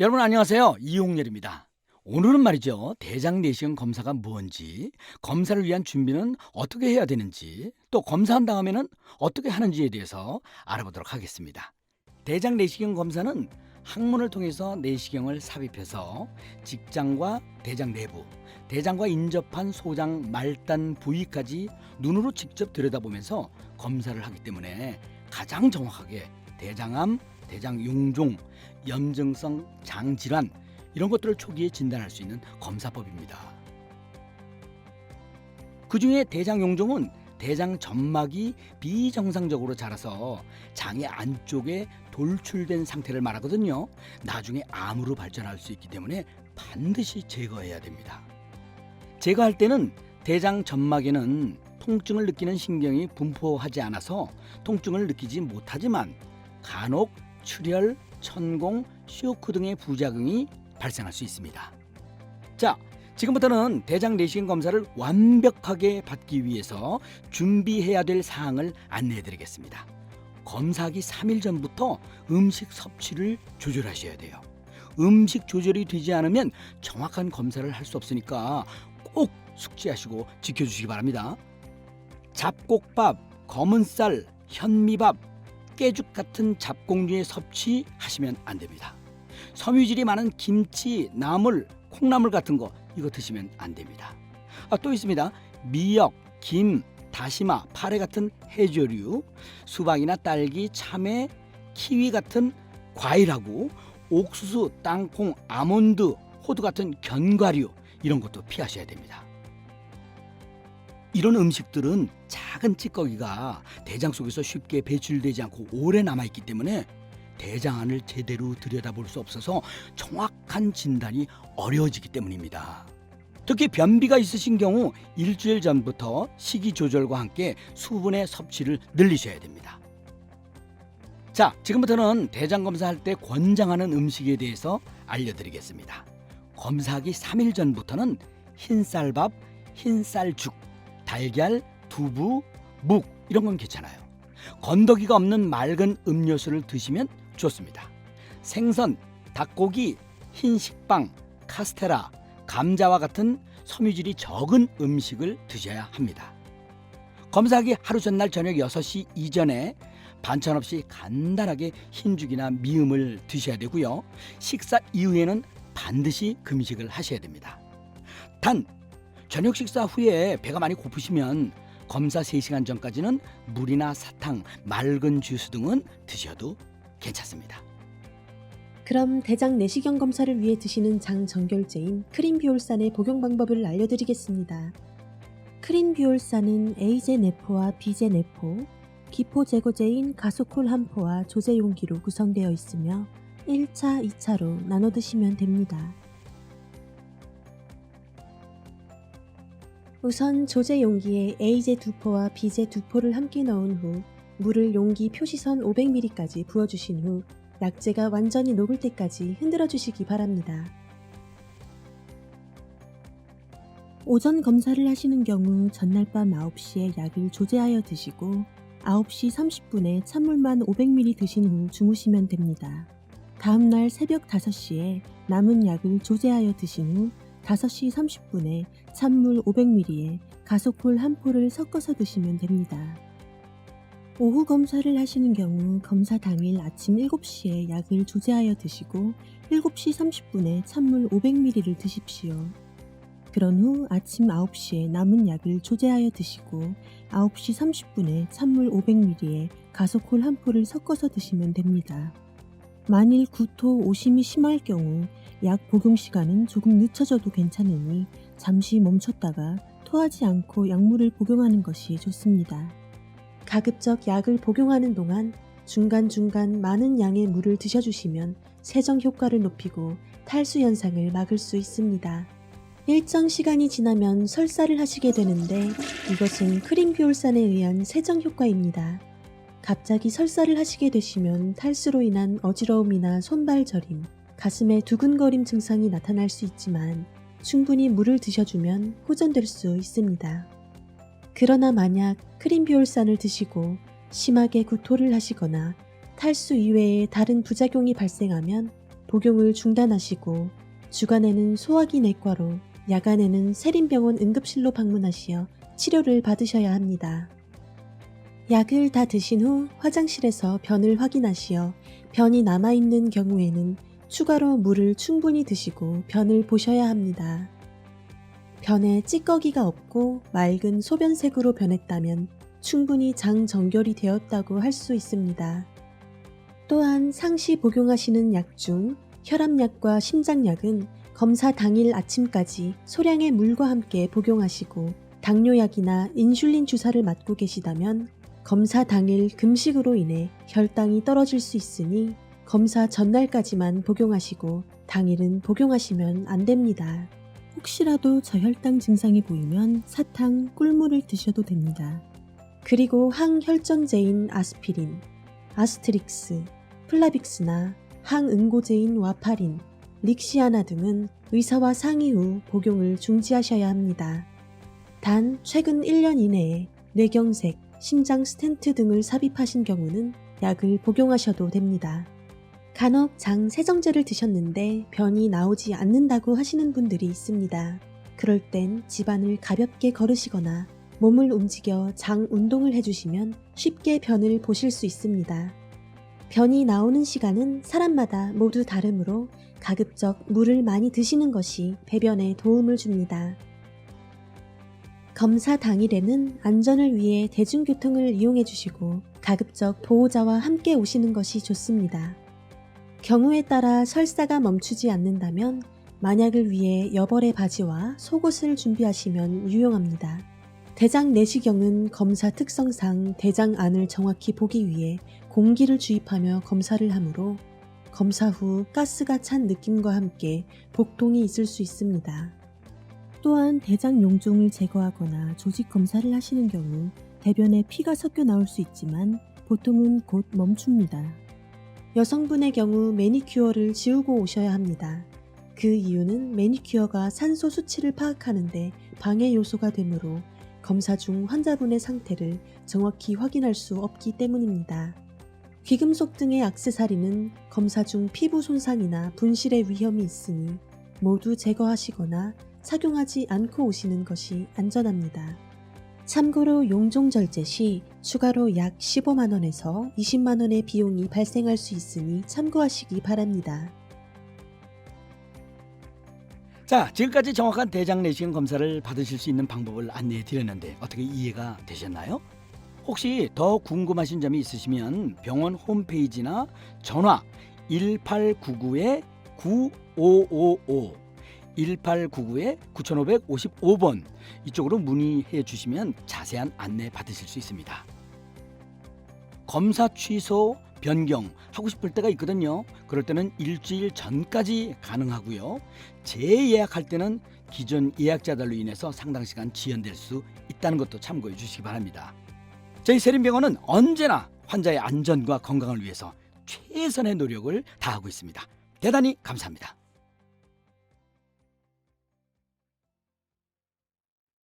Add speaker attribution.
Speaker 1: 여러분 안녕하세요. 이용렬입니다. 오늘은 말이죠. 대장 내시경 검사가 뭔지, 검사를 위한 준비는 어떻게 해야 되는지, 또 검사한 다음에는 어떻게 하는지에 대해서 알아보도록 하겠습니다. 대장 내시경 검사는 항문을 통해서 내시경을 삽입해서 직장과 대장 내부, 대장과 인접한 소장 말단 부위까지 눈으로 직접 들여다보면서 검사를 하기 때문에 가장 정확하게 대장암, 대장용종, 염증성 장질환 이런 것들을 초기에 진단할 수 있는 검사법입니다. 그중에 대장용종은 대장 점막이 비정상적으로 자라서 장의 안쪽에 돌출된 상태를 말하거든요. 나중에 암으로 발전할 수 있기 때문에 반드시 제거해야 됩니다. 제거할 때는 대장 점막에는 통증을 느끼는 신경이 분포하지 않아서 통증을 느끼지 못하지만 간혹 출혈, 천공, 쇼크 등의 부작용이 발생할 수 있습니다. 자, 지금부터는 대장 내시경 검사를 완벽하게 받기 위해서 준비해야 될 사항을 안내해 드리겠습니다. 검사하기 3일 전부터 음식 섭취를 조절하셔야 돼요. 음식 조절이 되지 않으면 정확한 검사를 할 수 없으니까 꼭 숙지하시고 지켜주시기 바랍니다. 잡곡밥, 검은쌀, 현미밥, 깨죽 같은 잡곡류의 섭취하시면 안 됩니다. 섬유질이 많은 김치, 나물, 콩나물 같은 거 이거 드시면 안 됩니다. 또 있습니다. 미역, 김, 다시마, 파래 같은 해조류, 수박이나 딸기, 참외, 키위 같은 과일하고 옥수수, 땅콩, 아몬드, 호두 같은 견과류 이런 것도 피하셔야 됩니다. 이런 음식들은 작은 찌꺼기가 대장 속에서 쉽게 배출되지 않고 오래 남아있기 때문에 대장암을 제대로 들여다볼 수 없어서 정확한 진단이 어려워지기 때문입니다. 특히 변비가 있으신 경우 일주일 전부터 식이 조절과 함께 수분의 섭취를 늘리셔야 됩니다. 자, 지금부터는 대장 검사할 때 권장하는 음식에 대해서 알려드리겠습니다. 검사하기 3일 전부터는 흰쌀밥, 흰쌀죽, 달걀, 두부, 묵 이런 건 괜찮아요. 건더기가 없는 맑은 음료수를 드시면 좋습니다. 생선, 닭고기, 흰식빵, 카스테라, 감자와 같은 섬유질이 적은 음식을 드셔야 합니다. 검사하기 하루 전날 저녁 6시 이전에 반찬 없이 간단하게 흰죽이나 미음을 드셔야 되고요. 식사 이후에는 반드시 금식을 하셔야 됩니다. 단 저녁 식사 후에 배가 많이 고프시면 검사 3시간 전까지는 물이나 사탕, 맑은 주스 등은 드셔도 괜찮습니다.
Speaker 2: 그럼 대장 내시경 검사를 위해 드시는 장 정결제인 크린비올산의 복용 방법을 알려드리겠습니다. 크린비올산은 A제 내포와 B제 내포, 기포 제거제인 가소콜 한 포와 조제 용기로 구성되어 있으며 1차, 2차로 나눠 드시면 됩니다. 우선 조제 용기에 A제 2포와 B제 2포를 함께 넣은 후 물을 용기 표시선 500ml까지 부어주신 후 약재가 완전히 녹을 때까지 흔들어 주시기 바랍니다. 오전 검사를 하시는 경우 전날 밤 9시에 약을 조제하여 드시고 9시 30분에 찬물만 500ml 드신 후 주무시면 됩니다. 다음날 새벽 5시에 남은 약을 조제하여 드신 후 5시 30분에 찬물 500ml에 가소콜 한 포를 섞어서 드시면 됩니다. 오후 검사를 하시는 경우 검사 당일 아침 7시에 약을 조제하여 드시고 7시 30분에 찬물 500ml를 드십시오. 그런 후 아침 9시에 남은 약을 조제하여 드시고 9시 30분에 찬물 500ml에 가소콜 한 포를 섞어서 드시면 됩니다. 만일 구토, 오심이 심할 경우 약 복용 시간은 조금 늦춰져도 괜찮으니 잠시 멈췄다가 토하지 않고 약물을 복용하는 것이 좋습니다. 가급적 약을 복용하는 동안 중간중간 많은 양의 물을 드셔주시면 세정 효과를 높이고 탈수 현상을 막을 수 있습니다. 일정 시간이 지나면 설사를 하시게 되는데 이것은 크린비올산에 의한 세정 효과입니다. 갑자기 설사를 하시게 되시면 탈수로 인한 어지러움이나 손발 저림, 가슴에 두근거림 증상이 나타날 수 있지만 충분히 물을 드셔주면 호전될 수 있습니다. 그러나 만약 크린비올산을 드시고 심하게 구토를 하시거나 탈수 이외에 다른 부작용이 발생하면 복용을 중단하시고 주간에는 소화기 내과로, 야간에는 세린병원 응급실로 방문하시어 치료를 받으셔야 합니다. 약을 다 드신 후 화장실에서 변을 확인하시어 변이 남아있는 경우에는 추가로 물을 충분히 드시고 변을 보셔야 합니다. 변에 찌꺼기가 없고 맑은 소변색으로 변했다면 충분히 장 정결이 되었다고 할 수 있습니다. 또한 상시 복용하시는 약 중 혈압약과 심장약은 검사 당일 아침까지 소량의 물과 함께 복용하시고, 당뇨약이나 인슐린 주사를 맞고 계시다면 검사 당일 금식으로 인해 혈당이 떨어질 수 있으니 검사 전날까지만 복용하시고 당일은 복용하시면 안 됩니다. 혹시라도 저혈당 증상이 보이면 사탕, 꿀물을 드셔도 됩니다. 그리고 항혈전제인 아스피린, 아스트릭스, 플라빅스나 항응고제인 와파린, 릭시아나 등은 의사와 상의 후 복용을 중지하셔야 합니다. 단 최근 1년 이내에 뇌경색, 심장 스텐트 등을 삽입하신 경우는 약을 복용하셔도 됩니다. 간혹 장 세정제를 드셨는데 변이 나오지 않는다고 하시는 분들이 있습니다. 그럴 땐 집안을 가볍게 걸으시거나 몸을 움직여 장 운동을 해주시면 쉽게 변을 보실 수 있습니다. 변이 나오는 시간은 사람마다 모두 다르므로 가급적 물을 많이 드시는 것이 배변에 도움을 줍니다. 검사 당일에는 안전을 위해 대중교통을 이용해 주시고 가급적 보호자와 함께 오시는 것이 좋습니다. 경우에 따라 설사가 멈추지 않는다면 만약을 위해 여벌의 바지와 속옷을 준비하시면 유용합니다. 대장 내시경은 검사 특성상 대장 안을 정확히 보기 위해 공기를 주입하며 검사를 하므로 검사 후 가스가 찬 느낌과 함께 복통이 있을 수 있습니다. 또한 대장 용종을 제거하거나 조직 검사를 하시는 경우 대변에 피가 섞여 나올 수 있지만 보통은 곧 멈춥니다. 여성분의 경우 매니큐어를 지우고 오셔야 합니다. 그 이유는 매니큐어가 산소 수치를 파악하는 데 방해 요소가 되므로 검사 중 환자분의 상태를 정확히 확인할 수 없기 때문입니다. 귀금속 등의 액세서리는 검사 중 피부 손상이나 분실의 위험이 있으니 모두 제거하시거나 착용하지 않고 오시는 것이 안전합니다. 참고로 용종 절제 시 추가로 약 15만원에서 20만원의 비용이 발생할 수 있으니 참고하시기 바랍니다.
Speaker 1: 자, 지금까지 정확한 대장 내시경 검사를 받으실 수 있는 방법을 안내해 드렸는데 어떻게 이해가 되셨나요? 혹시 더 궁금하신 점이 있으시면 병원 홈페이지나 전화 1899-9555 1899-9555번 이쪽으로 문의해 주시면 자세한 안내 받으실 수 있습니다. 검사 취소, 변경 하고 싶을 때가 있거든요. 그럴 때는 일주일 전까지 가능하고요. 재예약할 때는 기존 예약자들로 인해서 상당 시간 지연될 수 있다는 것도 참고해 주시기 바랍니다. 저희 세린병원은 언제나 환자의 안전과 건강을 위해서 최선의 노력을 다하고 있습니다. 대단히 감사합니다.